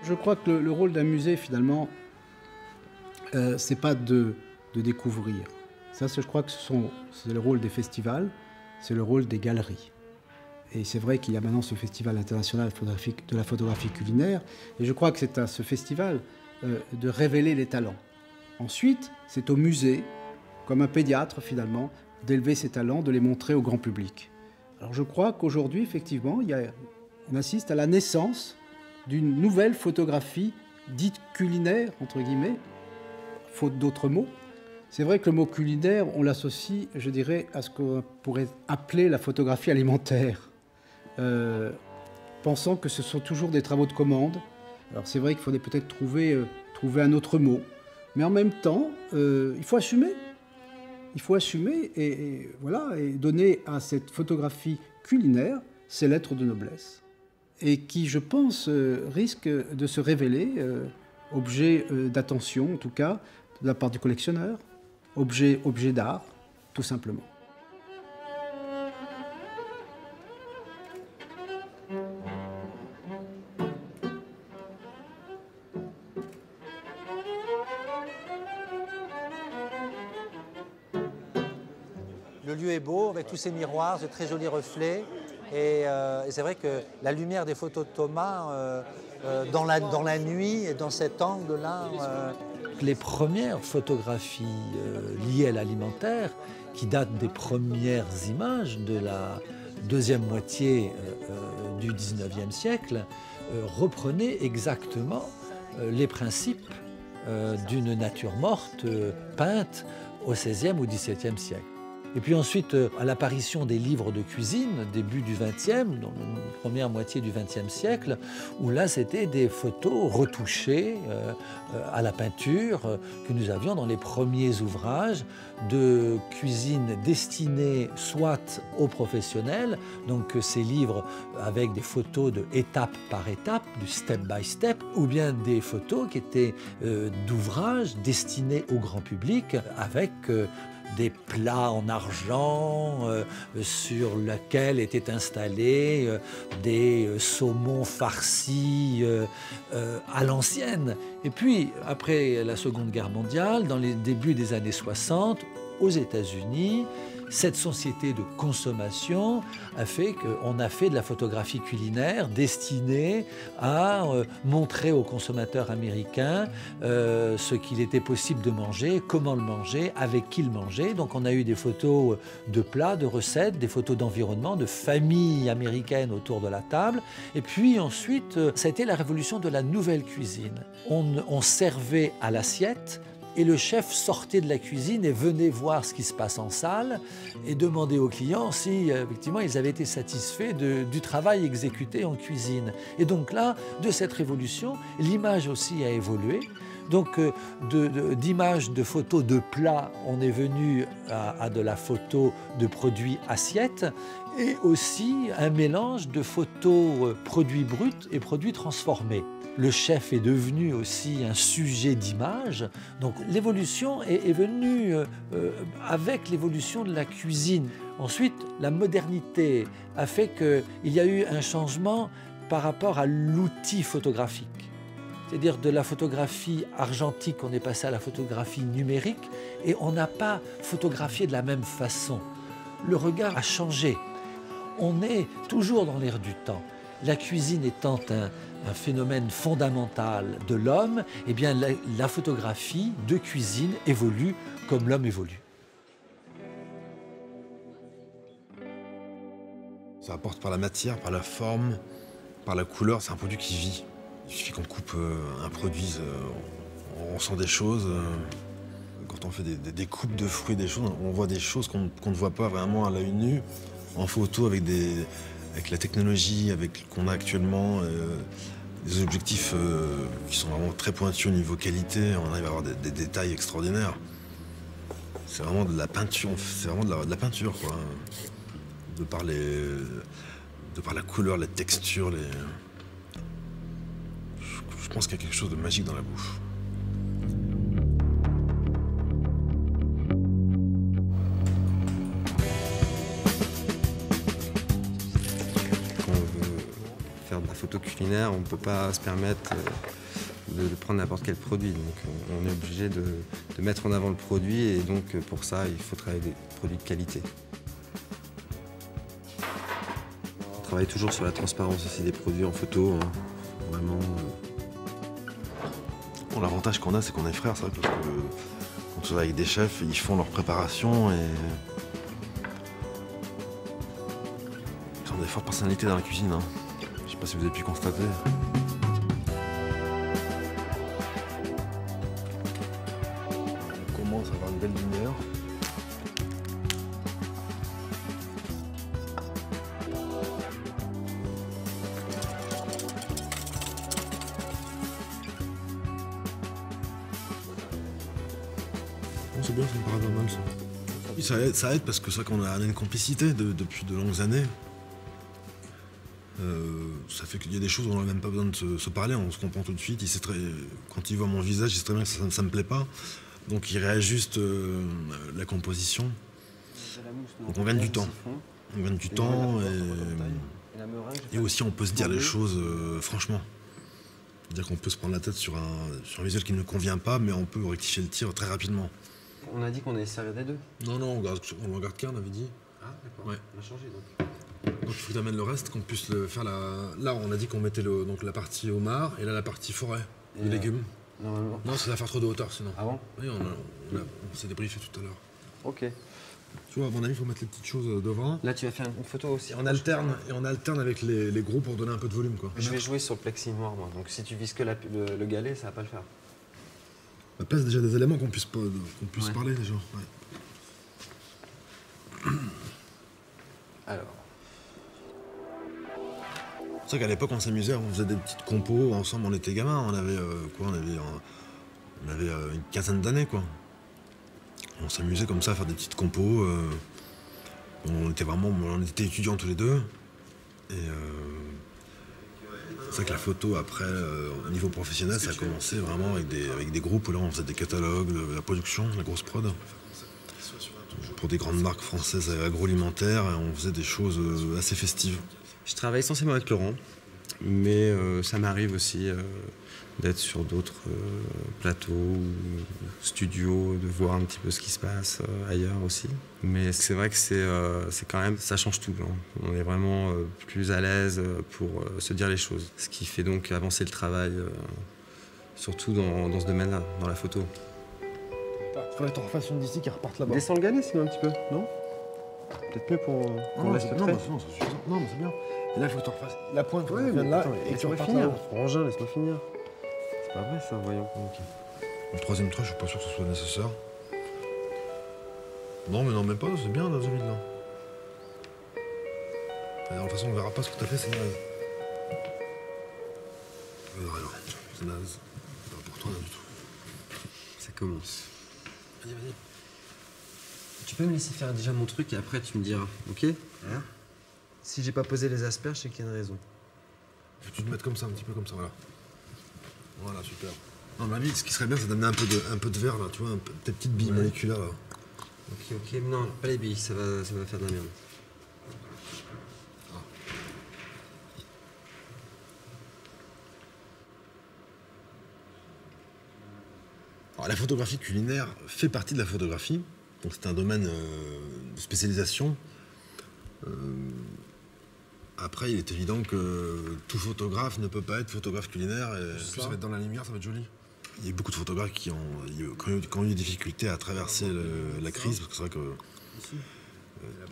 Je crois que le rôle d'un musée, finalement, c'est pas de découvrir. Ça, je crois que c'est le rôle des festivals, c'est le rôle des galeries. Et c'est vrai qu'il y a maintenant ce festival international de la photographie culinaire, et je crois que c'est à ce festival de révéler les talents. Ensuite, c'est au musée, comme un pédiatre finalement, d'élever ses talents, de les montrer au grand public. Alors je crois qu'aujourd'hui, effectivement, on assiste à la naissance d'une nouvelle photographie dite culinaire, entre guillemets, faute d'autres mots. C'est vrai que le mot culinaire, on l'associe, je dirais, à ce qu'on pourrait appeler la photographie alimentaire, pensant que ce sont toujours des travaux de commande. Alors c'est vrai qu'il faudrait peut-être trouver un autre mot, mais en même temps, il faut assumer. Il faut assumer et donner à cette photographie culinaire ses lettres de noblesse, et qui, je pense, risque de se révéler objet d'attention, en tout cas, de la part du collectionneur, objet d'art, tout simplement. Le lieu est beau, avec tous ces miroirs, de très jolis reflets. Et c'est vrai que la lumière des photos de Thomas, dans la nuit et dans cet angle-là... Les premières photographies liées à l'alimentaire, qui datent des premières images de la deuxième moitié du XIXe siècle, reprenaient exactement les principes d'une nature morte peinte au XVIe ou XVIIe siècle. Et puis ensuite, à l'apparition des livres de cuisine, début du XXe, dans la première moitié du XXe siècle, où là, c'était des photos retouchées à la peinture que nous avions dans les premiers ouvrages de cuisine destinés soit aux professionnels, donc ces livres avec des photos de étape par étape, du step by step, ou bien des photos qui étaient d'ouvrages destinés au grand public avec des plats en argent sur lesquels étaient installés des saumons farcis à l'ancienne. Et puis, après la Seconde Guerre mondiale, dans les débuts des années 60, aux États-Unis, cette société de consommation a fait qu'on a fait de la photographie culinaire destinée à montrer aux consommateurs américains ce qu'il était possible de manger, comment le manger, avec qui le manger. Donc on a eu des photos de plats, de recettes, des photos d'environnement, de familles américaines autour de la table. Et puis ensuite, ça a été la révolution de la nouvelle cuisine. On servait à l'assiette, et le chef sortait de la cuisine et venait voir ce qui se passe en salle et demandait aux clients si effectivement ils avaient été satisfaits du travail exécuté en cuisine. Et donc là, de cette révolution, l'image aussi a évolué. Donc d'images, de photos de plats, on est venu à de la photo de produits assiettes, et aussi un mélange de photos produits bruts et produits transformés. Le chef est devenu aussi un sujet d'image. Donc l'évolution est venue avec l'évolution de la cuisine. Ensuite, la modernité a fait qu'il y a eu un changement par rapport à l'outil photographique. C'est-à-dire de la photographie argentique, on est passé à la photographie numérique, et on n'a pas photographié de la même façon. Le regard a changé. On est toujours dans l'air du temps. La cuisine étant un phénomène fondamental de l'homme, eh bien la photographie de cuisine évolue comme l'homme évolue. Ça apporte par la matière, par la forme, par la couleur. C'est un produit qui vit. Il suffit qu'on coupe un produit, on ressent des choses. Quand on fait des découpes de fruits, des choses, on voit des choses qu'on ne voit pas vraiment à l'œil nu. En photo, avec la technologie qu'on a actuellement, des objectifs qui sont vraiment très pointus au niveau qualité, on arrive à avoir des détails extraordinaires. C'est vraiment de la peinture, c'est vraiment de la peinture, quoi. De par la couleur, les textures, je pense qu'il y a quelque chose de magique dans la bouche. photo culinaire, on ne peut pas se permettre de prendre n'importe quel produit. Donc on est obligé de mettre en avant le produit et donc pour ça, il faut travailler des produits de qualité. On travaille toujours sur la transparence aussi des produits en photo, hein. Vraiment. Bon, l'avantage qu'on a, c'est qu'on est frères, ça, parce que on travaille avec des chefs, ils font leur préparation et ils ont des fortes personnalités dans la cuisine, hein. Je sais pas si vous avez pu constater. On commence à avoir une belle lumière. C'est bien, ça me paraît pas mal ça. Oui, ça aide parce que c'est vrai qu'on a une complicité depuis de longues années. Ça fait qu'il y a des choses où on n'a même pas besoin de se parler, on se comprend tout de suite. Quand il voit mon visage, il sait très bien que ça me plaît pas. Donc il réajuste la composition. Donc on gagne du temps. On gagne du temps et aussi on peut se dire les choses franchement. C'est-à-dire qu'on peut se prendre la tête sur un visuel qui ne convient pas, mais on peut rectifier le tir très rapidement. On a dit qu'on allait servir des deux. Non, on le regarde qu'un, on avait dit. Ah, d'accord. Ouais. On a changé donc. Donc il faut que tu amènes le reste, qu'on puisse le faire Là, on a dit qu'on mettait donc la partie homard et là la partie forêt, les légumes. Normalement. Non, ça va faire trop de hauteur sinon. Ah bon? Oui, on s'est débriefé tout à l'heure. Ok. Tu vois, à mon avis, il faut mettre les petites choses devant. Là, tu vas faire une photo aussi. Et on alterne avec les gros pour donner un peu de volume, quoi. Je vais jouer sur le plexi noir, moi. Donc si tu vises que le galet, ça va pas le faire. Bah, place déjà des éléments qu'on puisse parler déjà. Ouais. Alors. C'est vrai qu'à l'époque, on s'amusait, on faisait des petites compos ensemble, on était gamins, on avait une quinzaine d'années, quoi. On s'amusait comme ça à faire des petites compos. On était étudiants tous les deux. Et c'est vrai que la photo, après, au niveau professionnel, ça a commencé vraiment avec des groupes où là, on faisait des catalogues, la production, la grosse prod. Pour des grandes marques françaises agroalimentaires, et on faisait des choses assez festives. Je travaille essentiellement avec Laurent, mais ça m'arrive aussi d'être sur d'autres plateaux ou studios, de voir un petit peu ce qui se passe ailleurs aussi. Mais c'est vrai que c'est quand même, ça change tout, hein. On est vraiment plus à l'aise pour se dire les choses. Ce qui fait donc avancer le travail, surtout dans ce domaine-là, dans la photo. Il faudrait que tu refasses une d'ici qui reparte là-bas. Descends le galet sinon un petit peu, non? Peut-être mieux pour laisser le trait. Non, mais c'est bien. Et là, il faut que tu refasses la pointe, Ouais, vienne là, attends, et que tu laisse-moi repartes finir. là-haut. Frangin, laisse-moi finir. C'est pas vrai ça, voyons. Ok. Le troisième trait, je suis pas sûr que ce soit nécessaire. Non, mais non, même pas, c'est bien dans ce vide-là. De toute façon, on verra pas ce que t'as fait, c'est naze. Alors, c'est naze. C'est pas pour toi, là, du tout. Ça commence. Vas-y. Tu peux me laisser faire déjà mon truc et après tu me diras, ok? Hein? Si j'ai pas posé les asperges, c'est qu'il y a une raison. Faut que tu te mettes comme ça, un petit peu comme ça, voilà. Voilà, super. Non, mais ce qui serait bien, c'est d'amener un peu de verre, là, tu vois, des petites billes moléculaires, là. Ok, mais non, pas les billes, ça va faire de la merde. Alors, la photographie culinaire fait partie de la photographie, donc c'est un domaine de spécialisation. Après, il est évident que tout photographe ne peut pas être photographe culinaire. Et en plus, ça va être dans la lumière, ça va être joli. Il y a beaucoup de photographes qui ont eu des difficultés à traverser la crise, parce que c'est vrai que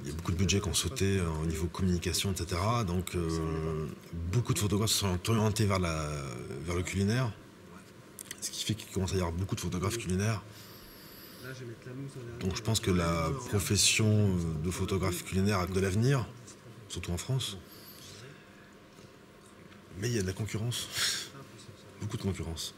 il y a beaucoup de budgets qui ont sauté au niveau communication, etc. Donc, beaucoup de photographes se sont orientés vers le culinaire. Ce qui fait qu'il commence à y avoir beaucoup de photographes culinaires. Donc je pense que la profession de photographe culinaire a de l'avenir, surtout en France. Mais il y a de la concurrence, beaucoup de concurrence.